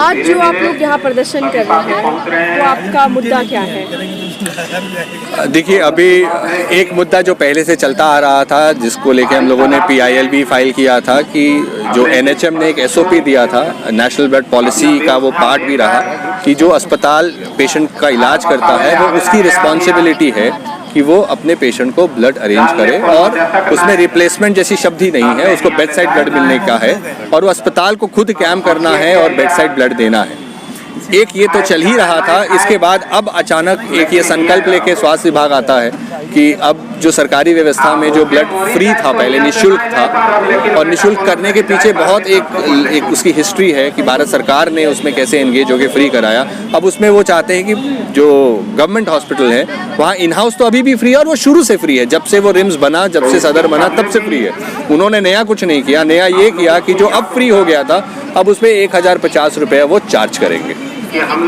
आज जो आप लोग यहाँ प्रदर्शन कर रहे हैं तो आपका मुद्दा क्या है? देखिए, अभी एक मुद्दा जो पहले से चलता आ रहा था, जिसको लेके हम लोगों ने PIL भी फाइल किया था कि जो NHM ने एक SOP दिया था, नेशनल ब्लड पॉलिसी का वो पार्ट भी रहा कि जो अस्पताल पेशेंट का इलाज करता है वो उसकी रिस्पॉन्सिबिलिटी है कि वो अपने पेशेंट को ब्लड अरेंज करे, और उसमें रिप्लेसमेंट जैसी शब्द ही नहीं है, उसको बेड साइड ब्लड मिलने का है और वो अस्पताल को खुद कैम्प करना है और बेड साइड ब्लड देना है। एक ये तो चल ही रहा था, इसके बाद अब अचानक एक ये संकल्प लेके स्वास्थ्य विभाग आता है कि अब जो सरकारी व्यवस्था में जो ब्लड फ्री था, पहले निःशुल्क था, और निःशुल्क करने के पीछे बहुत एक उसकी हिस्ट्री है कि भारत सरकार ने उसमें कैसे एंगेज होकर फ्री कराया। अब उसमें वो चाहते हैं कि जो गवर्नमेंट हॉस्पिटल है वहाँ इन हाउस तो अभी भी फ्री है, और वो शुरू से फ्री है, जब से वो रिम्स बना, जब से सदर बना तब से फ्री है। उन्होंने नया कुछ नहीं किया, नया ये किया कि जो अब फ्री हो गया था अब उसमें 1050 रुपये वो चार्ज करेंगे,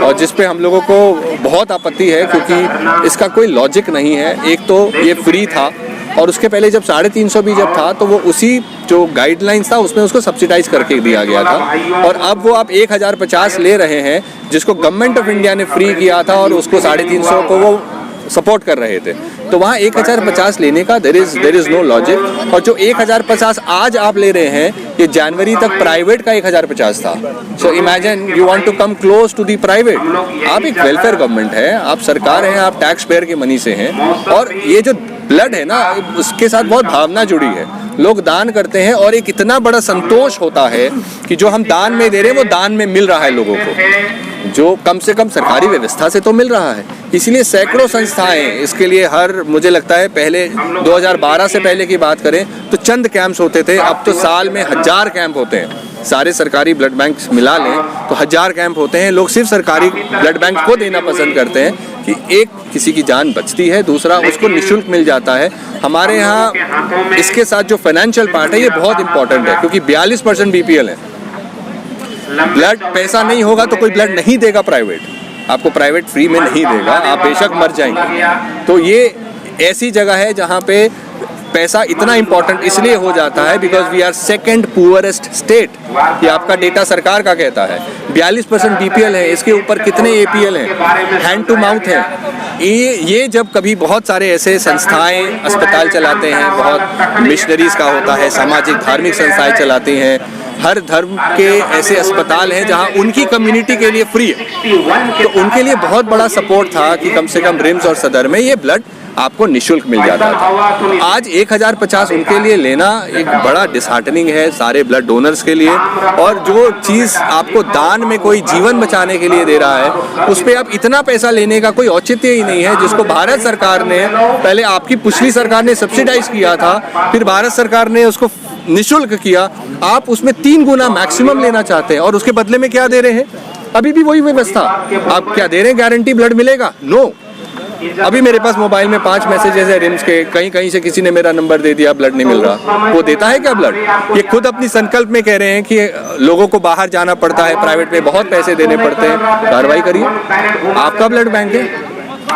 और जिस पे हम लोगों को बहुत आपत्ति है क्योंकि इसका कोई लॉजिक नहीं है। एक तो ये फ्री था, और उसके पहले जब 350 भी जब था तो वो उसी जो गाइडलाइंस था उसमें उसको सब्सिडाइज करके दिया गया था, और अब वो आप 1050 ले रहे हैं जिसको गवर्नमेंट ऑफ इंडिया ने फ्री किया था और उसको 350 को वो सपोर्ट कर रहे थे। तो वहाँ 1050 लेने का देर इज नो लॉजिक। और जो 1050 आज आप ले रहे हैं, ये जनवरी तक प्राइवेट का 1050 था। So imagine you want to come close to the private. आप एक वेलफेयर गवर्नमेंट है, आप सरकार हैं, आप टैक्स पेयर के मनी से हैं, और ये जो ब्लड है ना, उसके साथ बहुत भावना जुड़ी है। लोग दान करते हैं और एक इतना बड़ा संतोष होता है कि जो हम दान में दे रहे हैं वो दान में मिल रहा है लोगों को, जो कम से कम सरकारी व्यवस्था से तो मिल रहा है। इसलिए सैकड़ों संस्थाएं इसके लिए मुझे लगता है पहले 2012 से पहले की बात करें तो चंद कैंप्स होते थे, अब तो साल में 1000 कैंप होते हैं। सारे सरकारी ब्लड बैंक मिला लें तो 1000 कैंप होते हैं। लोग सिर्फ सरकारी ब्लड बैंक को देना पसंद करते हैं कि एक किसी की जान बचती है, दूसरा उसको निःशुल्क मिल जाता है। हमारे यहाँ इसके साथ जो फाइनेंशियल पार्ट है ये बहुत इंपॉर्टेंट है, क्योंकि 42% BPL है। ब्लड पैसा नहीं होगा तो कोई ब्लड नहीं देगा प्राइवेट, आपको प्राइवेट फ्री में नहीं देगा, आप बेशक मर जाएंगे। तो ये ऐसी जगह है जहाँ पे पैसा इतना इंपॉर्टेंट इसलिए हो जाता है because we are second poorest state. ये आपका डेटा सरकार का कहता है। 42% BPL है, इसके ऊपर कितने APL हैं, हैंड टू माउथ है। ये जब कभी बहुत सारे ऐसे संस्थाएं अस्पताल चलाते हैं, बहुत मिशनरीज का होता है, सामाजिक धार्मिक संस्थाएं चलाती हैं, हर धर्म के ऐसे अस्पताल हैं जहां उनकी कम्युनिटी के लिए फ्री है, तो उनके लिए बहुत बड़ा सपोर्ट था कि कम से कम रिम्स और सदर में ये ब्लड आपको निःशुल्क मिल जाता था। आज 1050 उनके लिए लेना एक बड़ा डिसहार्टनिंग है सारे ब्लड डोनर्स के लिए, और जो चीज़ आपको दान में कोई जीवन बचाने के लिए दे रहा है उस पर आप इतना पैसा लेने का कोई औचित्य ही नहीं है, जिसको भारत सरकार ने पहले आपकी पिछली सरकार ने सब्सिडाइज किया था, फिर भारत सरकार ने उसको निःशुल्क किया। आप उसमें 3 गुना मैक्सिमम लेना चाहते हैं, और उसके बदले में क्या दे रहे हैं? अभी भी वही व्यवस्था। आप क्या दे रहे हैं? गारंटी ब्लड मिलेगा? नो। अभी मेरे पास मोबाइल में 5 मैसेजेस है रिम्स के, कहीं से किसी ने मेरा नंबर दे दिया, ब्लड नहीं मिल रहा। वो देता है क्या ब्लड? ये खुद अपनी संकल्प में कह रहे हैं कि लोगों को बाहर जाना पड़ता है, प्राइवेट में बहुत पैसे देने पड़ते हैं। कार्रवाई करिए, आपका ब्लड बैंक है।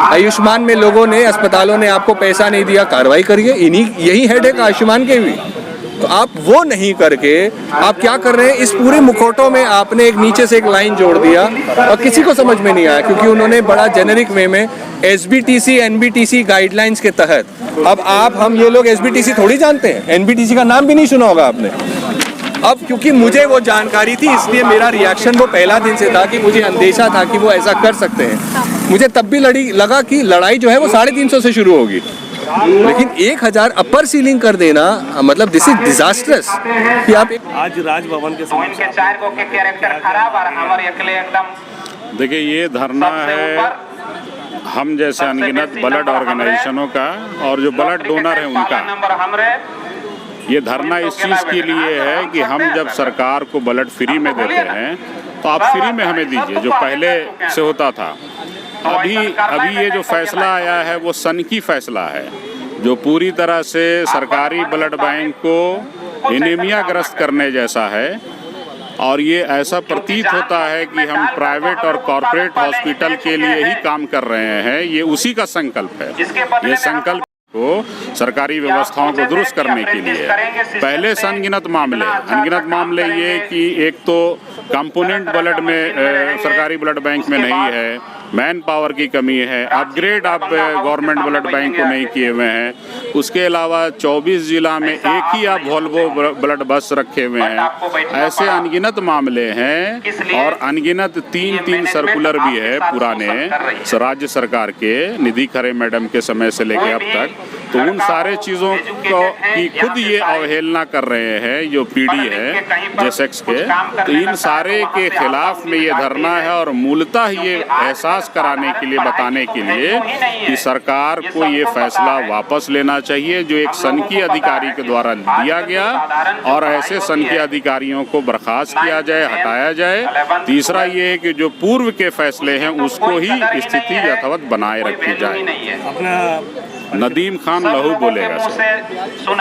आयुष्मान में लोगों ने, अस्पतालों ने आपको पैसा नहीं दिया, कार्रवाई करिए। यही हेडेक आयुष्मान के भी। तो आप वो नहीं करके आप क्या कर रहे हैं? इस पूरे मुखौटों में आपने एक नीचे से एक लाइन जोड़ दिया और किसी को समझ में नहीं आया, क्योंकि उन्होंने बड़ा जेनेरिक वे में SBTC NBTC गाइडलाइंस के तहत। अब हम ये लोग SBTC थोड़ी जानते हैं, NBTC का नाम भी नहीं सुना होगा आपने। अब क्योंकि मुझे वो जानकारी थी इसलिए मेरा रिएक्शन वो पहला दिन से था कि मुझे अंदेशा था कि वो ऐसा कर सकते हैं। मुझे तब भी लगा कि लड़ाई जो है वो 350 से शुरू होगी, लेकिन 1000 अपर सीलिंग कर देना, मतलब दिस इज डिजास्टरस। कि आप आज राजभवन के देखिए, ये धरना है हम जैसे अनगिनत ब्लड ऑर्गेनाइजेशनों का और जो ब्लड डोनर है उनका। ये धरना इस चीज़ के लिए है कि हम जब सरकार को ब्लड फ्री में देते हैं तो आप फ्री में हमें दीजिए, जो पहले से होता था। अभी ये जो फैसला आया है वो सनकी फैसला है, जो पूरी तरह से सरकारी ब्लड बैंक को एनीमिया ग्रस्त करने जैसा है। और ये ऐसा प्रतीत होता है कि हम प्राइवेट और कॉरपोरेट हॉस्पिटल के लिए ही काम कर रहे हैं। ये उसी का संकल्प है। ये संकल्प को सरकारी व्यवस्थाओं को दुरुस्त करने के लिए। पहले से अनगिनत मामले ये कि एक तो कंपोनेंट ब्लड में सरकारी ब्लड बैंक में नहीं है, मैन पावर की कमी है, अपग्रेड आप गवर्नमेंट ब्लड बैंक को नहीं किए हुए हैं, उसके अलावा 24 जिला में एक ही आप वोल्वो ब्लड बस रखे हुए हैं। ऐसे अनगिनत मामले हैं और अनगिनत 3 सर्कुलर भी है पुराने राज्य सरकार के, निधि खरे मैडम के समय से लेके अब तक। तो उन सारे चीज़ों को की खुद ये अवहेलना कर रहे हैं जो पीडी है जेसेक्स के। तो इन सारे के खिलाफ में ये धरना है और मूलतः ये एहसास कराने के लिए, बताने के लिए कि सरकार को ये फैसला वापस लेना चाहिए जो एक सनकी अधिकारी के द्वारा दिया गया, और ऐसे सनकी अधिकारियों को बर्खास्त किया जाए, हटाया जाए। तीसरा ये है कि जो पूर्व के फैसले हैं उसको ही स्थिति यथावत बनाए रखी जाए। नदीम खान लहू बोलेगा सर।